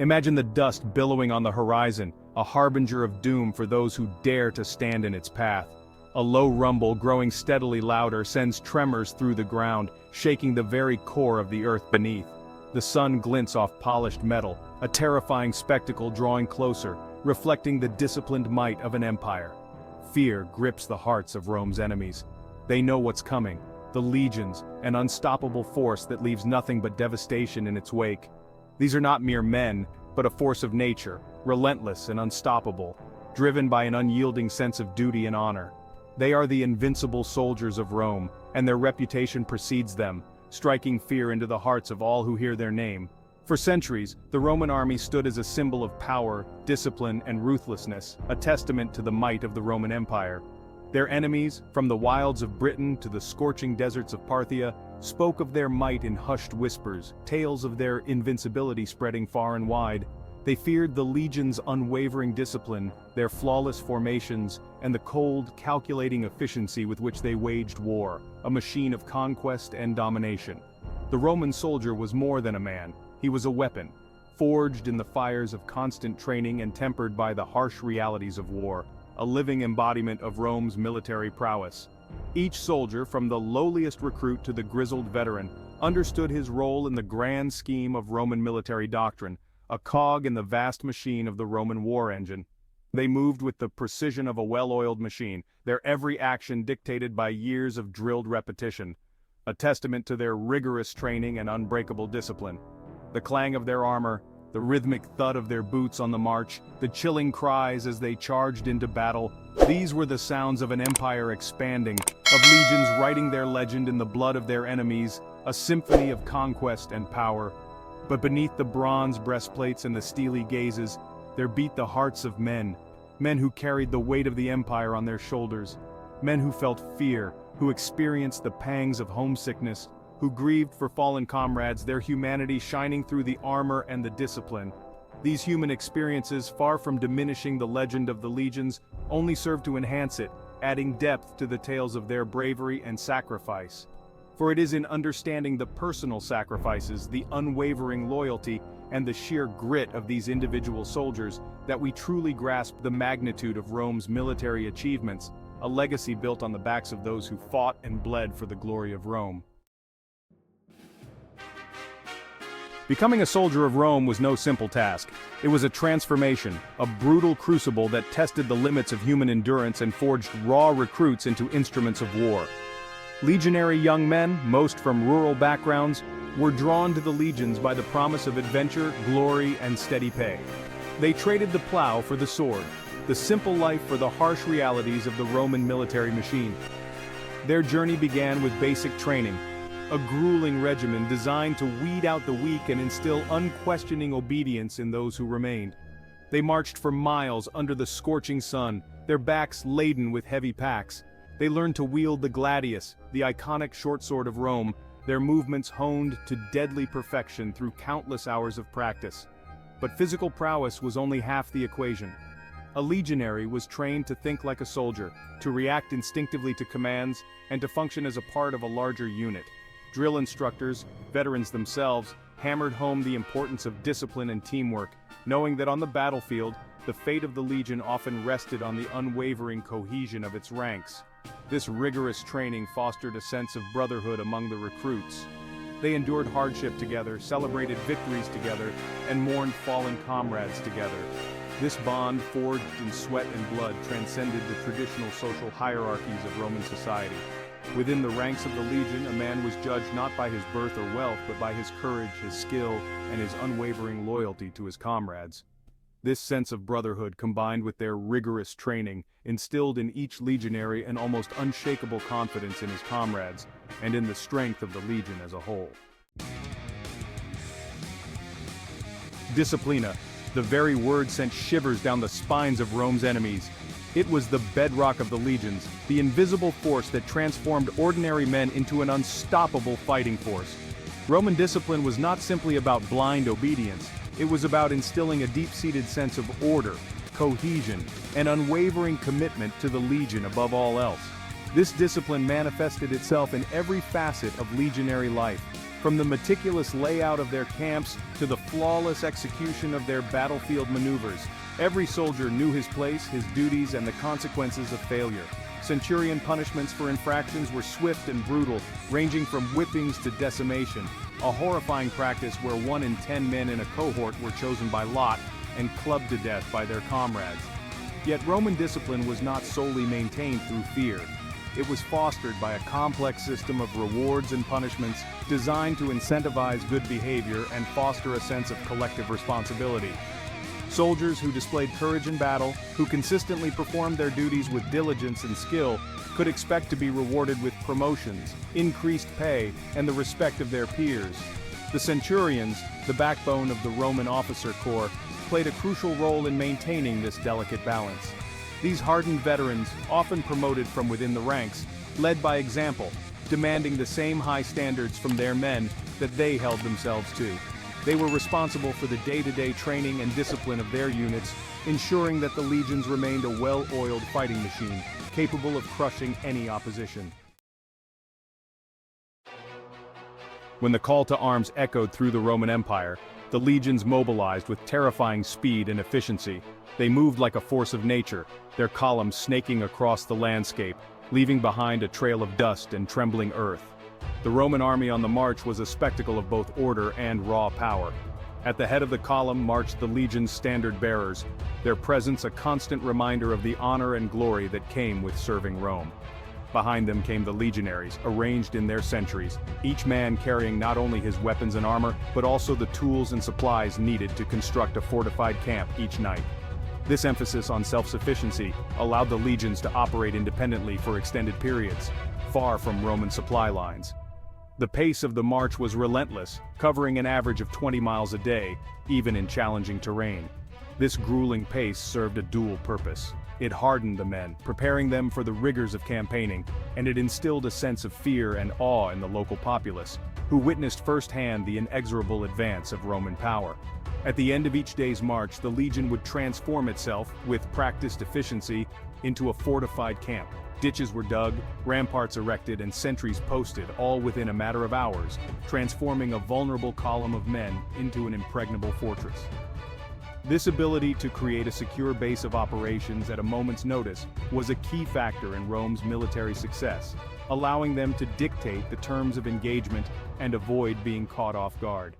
Imagine the dust billowing on the horizon, a harbinger of doom for those who dare to stand in its path. A low rumble growing steadily louder sends tremors through the ground, shaking the very core of the earth beneath. The sun glints off polished metal, a terrifying spectacle drawing closer, reflecting the disciplined might of an empire. Fear grips the hearts of Rome's enemies. They know what's coming, the legions, an unstoppable force that leaves nothing but devastation in its wake. These are not mere men, but a force of nature, relentless and unstoppable, driven by an unyielding sense of duty and honor. They are the invincible soldiers of Rome, and their reputation precedes them, striking fear into the hearts of all who hear their name. For centuries, the Roman army stood as a symbol of power, discipline, and ruthlessness, a testament to the might of the Roman Empire. Their enemies, from the wilds of Britain to the scorching deserts of Parthia, spoke of their might in hushed whispers, tales of their invincibility spreading far and wide. They feared the legions' unwavering discipline, their flawless formations, and the cold, calculating efficiency with which they waged war, a machine of conquest and domination. The Roman soldier was more than a man, he was a weapon, forged in the fires of constant training and tempered by the harsh realities of war, a living embodiment of Rome's military prowess. Each soldier, from the lowliest recruit to the grizzled veteran, understood his role in the grand scheme of Roman military doctrine, a cog in the vast machine of the Roman war engine. They moved with the precision of a well-oiled machine, their every action dictated by years of drilled repetition, a testament to their rigorous training and unbreakable discipline. The clang of their armor, the rhythmic thud of their boots on the march, the chilling cries as they charged into battle, these were the sounds of an empire expanding, of legions writing their legend in the blood of their enemies, a symphony of conquest and power. But beneath the bronze breastplates and the steely gazes, there beat the hearts of men, men who carried the weight of the empire on their shoulders, men who felt fear, who experienced the pangs of homesickness, who grieved for fallen comrades, their humanity shining through the armor and the discipline. These human experiences, far from diminishing the legend of the legions, only served to enhance it, adding depth to the tales of their bravery and sacrifice. For it is in understanding the personal sacrifices, the unwavering loyalty, and the sheer grit of these individual soldiers that we truly grasp the magnitude of Rome's military achievements, a legacy built on the backs of those who fought and bled for the glory of Rome. Becoming a soldier of Rome was no simple task. It was a transformation, a brutal crucible that tested the limits of human endurance and forged raw recruits into instruments of war. Legionary young men, most from rural backgrounds, were drawn to the legions by the promise of adventure, glory, and steady pay. They traded the plow for the sword, the simple life for the harsh realities of the Roman military machine. Their journey began with basic training, a grueling regimen designed to weed out the weak and instill unquestioning obedience in those who remained. They marched for miles under the scorching sun, their backs laden with heavy packs. They learned to wield the gladius, the iconic short sword of Rome, their movements honed to deadly perfection through countless hours of practice. But physical prowess was only half the equation. A legionary was trained to think like a soldier, to react instinctively to commands, and to function as a part of a larger unit. Drill instructors, veterans themselves, hammered home the importance of discipline and teamwork, knowing that on the battlefield, the fate of the legion often rested on the unwavering cohesion of its ranks. This rigorous training fostered a sense of brotherhood among the recruits. They endured hardship together, celebrated victories together, and mourned fallen comrades together. This bond, forged in sweat and blood, transcended the traditional social hierarchies of Roman society. Within the ranks of the legion, a man was judged not by his birth or wealth, but by his courage, his skill, and his unwavering loyalty to his comrades. This sense of brotherhood, combined with their rigorous training, instilled in each legionary an almost unshakable confidence in his comrades, and in the strength of the legion as a whole. Disciplina, the very word sent shivers down the spines of Rome's enemies. It was the bedrock of the legions, the invisible force that transformed ordinary men into an unstoppable fighting force. Roman discipline was not simply about blind obedience, it was about instilling a deep-seated sense of order, cohesion, and unwavering commitment to the legion above all else. This discipline manifested itself in every facet of legionary life, From the meticulous layout of their camps to the flawless execution of their battlefield maneuvers, every soldier knew his place, his duties, and the consequences of failure. Centurion punishments for infractions were swift and brutal, ranging from whippings to decimation, a horrifying practice where 1 in 10 men in a cohort were chosen by lot and clubbed to death by their comrades. Yet Roman discipline was not solely maintained through fear. It was fostered by a complex system of rewards and punishments designed to incentivize good behavior and foster a sense of collective responsibility. Soldiers who displayed courage in battle, who consistently performed their duties with diligence and skill, could expect to be rewarded with promotions, increased pay, and the respect of their peers. The centurions, the backbone of the Roman officer corps, played a crucial role in maintaining this delicate balance. These hardened veterans, often promoted from within the ranks, led by example, demanding the same high standards from their men that they held themselves to. They were responsible for the day-to-day training and discipline of their units, ensuring that the legions remained a well-oiled fighting machine, capable of crushing any opposition. When the call to arms echoed through the Roman Empire, the legions mobilized with terrifying speed and efficiency. They moved like a force of nature, their columns snaking across the landscape, leaving behind a trail of dust and trembling earth. The Roman army on the march was a spectacle of both order and raw power. At the head of the column marched the legion's standard-bearers, their presence a constant reminder of the honor and glory that came with serving Rome. Behind them came the legionaries, arranged in their centuries, each man carrying not only his weapons and armor, but also the tools and supplies needed to construct a fortified camp each night. This emphasis on self-sufficiency allowed the legions to operate independently for extended periods, far from Roman supply lines. The pace of the march was relentless, covering an average of 20 miles a day, even in challenging terrain. This grueling pace served a dual purpose. It hardened the men, preparing them for the rigors of campaigning, and it instilled a sense of fear and awe in the local populace, who witnessed firsthand the inexorable advance of Roman power. At the end of each day's march, the legion would transform itself, with practiced efficiency, into a fortified camp. Ditches were dug, ramparts erected, and sentries posted, all within a matter of hours, transforming a vulnerable column of men into an impregnable fortress. This ability to create a secure base of operations at a moment's notice was a key factor in Rome's military success, allowing them to dictate the terms of engagement and avoid being caught off guard.